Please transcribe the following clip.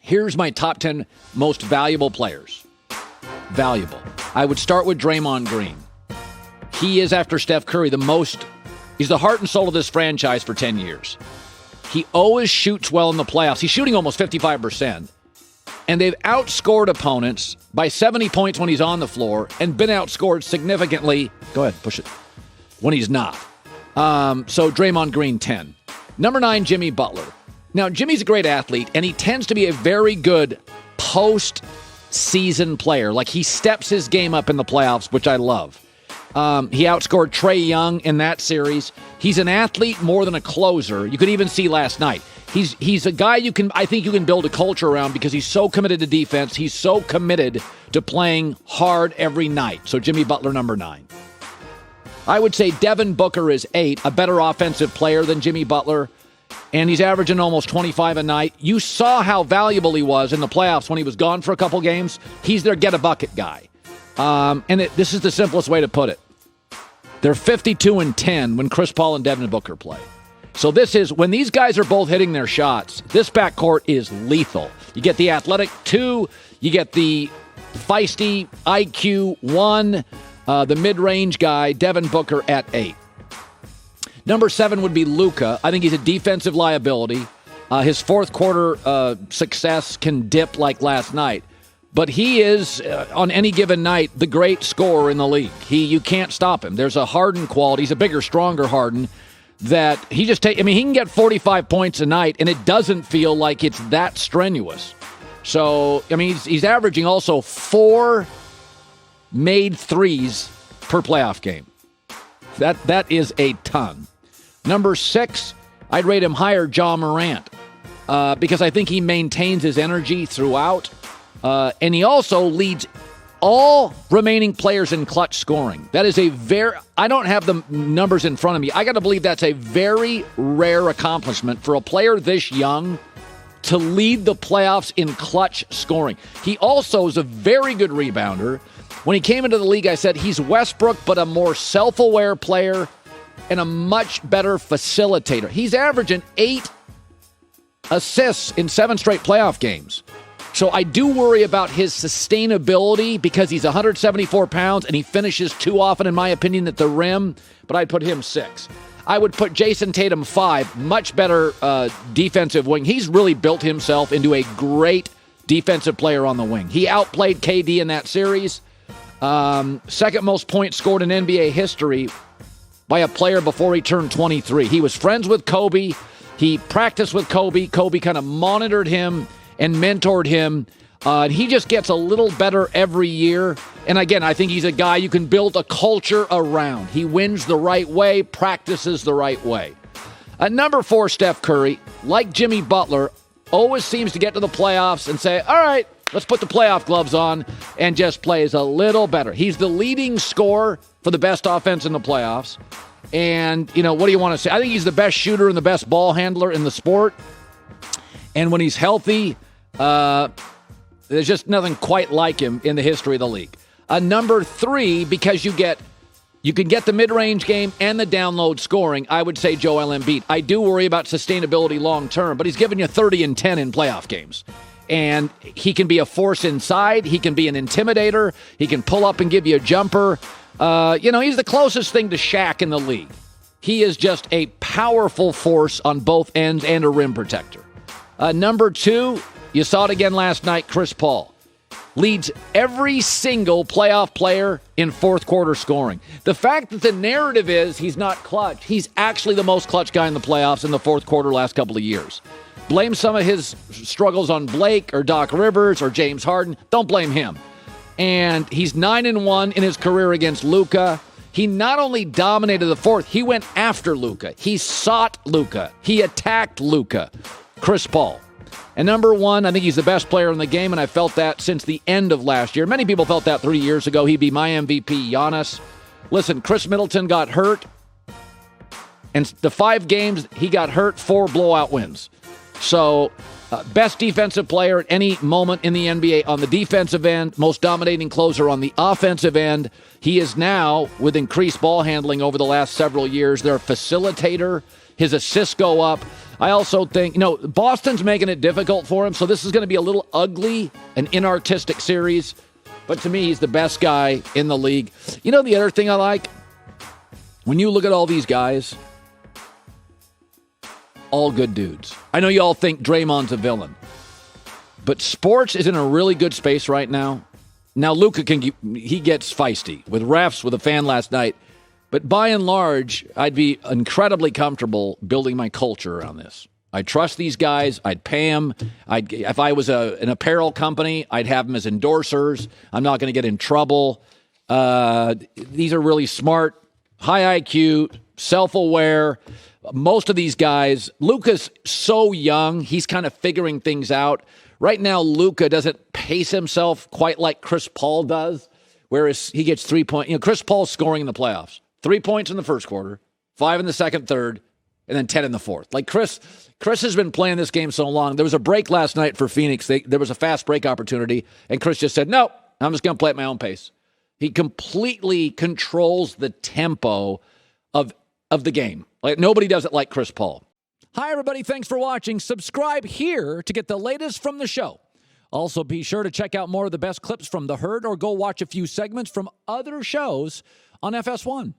Here's my top 10 most valuable players. Valuable. I would start with Draymond Green. He is, after Steph Curry, he's the heart and soul of this franchise for 10 years. He always shoots well in the playoffs. He's shooting almost 55%. And they've outscored opponents by 70 points when he's on the floor and been outscored significantly. Go ahead, push it. When he's not. So Draymond Green, 10. Number 9, Jimmy Butler. Now, Jimmy's a great athlete, and he tends to be a very good postseason player. Like, he steps his game up in the playoffs, which I love. He outscored Trae Young in that series. He's an athlete more than a closer. You could even see last night. He's a guy I think you can build a culture around because he's so committed to defense. He's so committed to playing hard every night. So Jimmy Butler, number 9. I would say Devin Booker is 8, a better offensive player than Jimmy Butler, and he's averaging almost 25 a night. You saw how valuable he was in the playoffs when he was gone for a couple games. He's their get-a-bucket guy. This is the simplest way to put it. They're 52-10 when Chris Paul and Devin Booker play. So when these guys are both hitting their shots, this backcourt is lethal. You get the athletic 2, you get the feisty IQ 1, the mid-range guy, Devin Booker, at 8. Number 7 would be Luka. I think he's a defensive liability. His fourth quarter success can dip like last night. But he is, on any given night, the great scorer in the league. You can't stop him. There's a Harden quality. He's a bigger, stronger Harden that he can get 45 points a night, and it doesn't feel like it's that strenuous. So, he's averaging also 4 made threes per playoff game. That is a ton. Number 6, I'd rate him higher, Ja Morant, because I think he maintains his energy throughout. And he also leads all remaining players in clutch scoring. That is I don't have the numbers in front of me. I got to believe that's a very rare accomplishment for a player this young to lead the playoffs in clutch scoring. He also is a very good rebounder. When he came into the league, I said he's Westbrook, but a more self-aware player and a much better facilitator. He's averaging 8 assists in 7 straight playoff games. So I do worry about his sustainability because he's 174 pounds and he finishes too often, in my opinion, at the rim. But I'd put him 6. I would put Jayson Tatum 5, much better defensive wing. He's really built himself into a great defensive player on the wing. He outplayed KD in that series. Second most points scored in NBA history by a player before he turned 23. He was friends with Kobe. He practiced with Kobe. Kobe kind of monitored him and mentored him. He just gets a little better every year. And again, I think he's a guy you can build a culture around. He wins the right way, practices the right way. At number 4, Steph Curry, like Jimmy Butler, always seems to get to the playoffs and say, all right, let's put the playoff gloves on, and just plays a little better. He's the leading scorer for the best offense in the playoffs. And, what do you want to say? I think he's the best shooter and the best ball handler in the sport. And when he's healthy, there's just nothing quite like him in the history of the league. Number 3, because you can get the mid-range game and the download scoring, I would say Joel Embiid. I do worry about sustainability long-term, but he's given you 30 and 10 in playoff games. And he can be a force inside. He can be an intimidator. He can pull up and give you a jumper. He's the closest thing to Shaq in the league. He is just a powerful force on both ends and a rim protector. Number 2, you saw it again last night, Chris Paul. Leads every single playoff player in fourth quarter scoring. The fact that the narrative is he's not clutch, he's actually the most clutch guy in the playoffs in the fourth quarter last couple of years. Blame some of his struggles on Blake or Doc Rivers or James Harden. Don't blame him. And he's 9-1 in his career against Luka. He not only dominated the fourth, he went after Luka. He sought Luka. He attacked Luka. Chris Paul. And number 1, I think he's the best player in the game, and I felt that since the end of last year. Many people felt that 3 years ago. He'd be my MVP, Giannis. Listen, Chris Middleton got hurt, and the 5 games he got hurt, 4 blowout wins. So, best defensive player at any moment in the NBA on the defensive end, most dominating closer on the offensive end. He is now, with increased ball handling over the last several years, their facilitator. His assists go up. I also think, Boston's making it difficult for him, so this is going to be a little ugly, an inartistic series. But to me, he's the best guy in the league. The other thing I like? When you look at all these guys, all good dudes. I know you all think Draymond's a villain. But sports is in a really good space right now. Now, Luka he gets feisty with refs, with a fan last night. But by and large, I'd be incredibly comfortable building my culture around this. I trust these guys. I'd pay them. If I was an apparel company, I'd have them as endorsers. I'm not going to get in trouble. These are really smart, high IQ, self-aware. Most of these guys, Luka's so young, he's kind of figuring things out. Right now, Luka doesn't pace himself quite like Chris Paul does, whereas he gets 3 points. Chris Paul's scoring in the playoffs. 3 points in the first quarter, 5 in the second, third, and then 10 in the fourth. Like Chris has been playing this game so long. There was a break last night for Phoenix. There was a fast break opportunity, and Chris just said, no, I'm just going to play at my own pace. He completely controls the tempo of the game. Like nobody does it like Chris Paul. Hi, everybody. Thanks for watching. Subscribe here to get the latest from the show. Also, be sure to check out more of the best clips from The Herd or go watch a few segments from other shows on FS1.